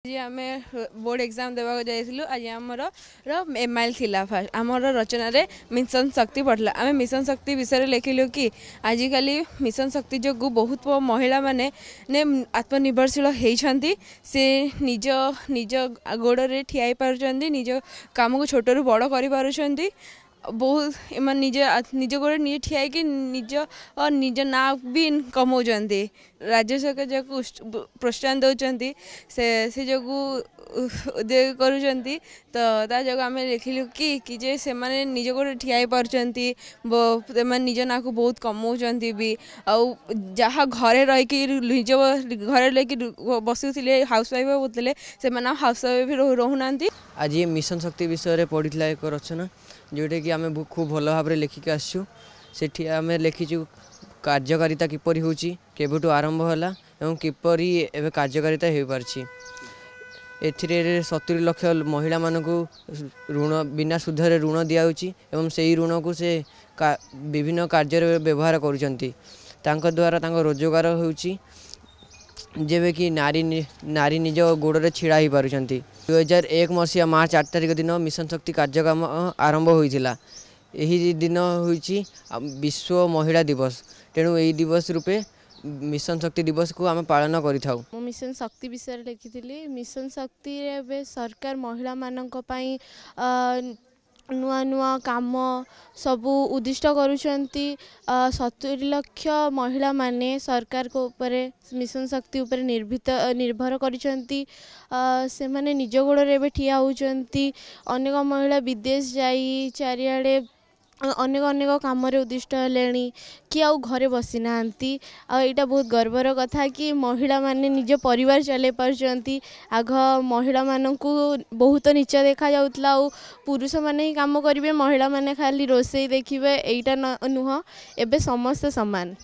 आज आम board exam देवा जाइलु आज आमर एमआईएल थिला फास्ट आमर रचना रे मिशन शक्ति पढ़ला आम मिशन शक्ति विषय लिखिलु कि आजिकल मिशन शक्ति जो बहुत महिला माने ने आत्मनिर्भरशील होती से निज निज गोड़े ठिया पार्टी निज काम को छोट रू बड़ कर बहुत एम निज निज गोड़े निजे ठिया कि निज ना भी कमाउंट राज्य सरकार जो प्रोत्साहन दौरान से जो उद्योग कर जो आम लिखिलु कि जे से माने निज गोड़े ठिया पार्टी निज ना को बहुत कमाउंट भी आउ जहाँ घरे रहीकि निज घरे लेकिन बसुले हाउस वाइफ होते से हाउस वाइफ भी रोना। आज ये मिशन शक्ति विषय पढ़ी एक रचना जोटा कि आम खूब भल भाव लिखिक आसचु से आम लिखीचु कार्यकारिता किपर होबुठू आरंभ है किपर एवं कार्यकारिता हो पार्ची ए 70 लाख महिला मानक ऋण बिना सुधर ऋण दिखाऊँ से ऋण को से विभिन्न कार्य व्यवहार कर द्वारा रोजगार होची जेबे कि नारी निज गोड़े छिड़ा हो पार्टी 2001 मसीहा मार्च 8 तारिख दिन मिशन शक्ति कार्यक्रम आरंभ होता यही दिन होची विश्व महिला दिवस तेणु यही दिवस रूपे मिशन शक्ति दिवस को आम पालन करिथाउ। मिशन शक्ति विषय लिखी मिशन शक्ति रे सरकार महिला मानक पई नुआ नुआ काम सबू उद्दिष्ट करुँच 70 लाख महिला माने सरकार को ऊपर मिशन शक्ति उपर निर्भर करिसेंती से माने निज गोड़े एवं ठिया होती अनेक महिला विदेश जाई चारिआडे अनेक अनेक कम उद्दिष्ट हेले कि आउ घरे बसी ना यहाँ बहुत गर्वर कथा कि महिला माने निज परिवार चले पार्टी आग महिला मानू बहुत नीच देखा जाउतला पुरुष माने ही काम करेंगे महिला माने खाली रोषे देखिए यहीटा नुह एबे समस्त समान।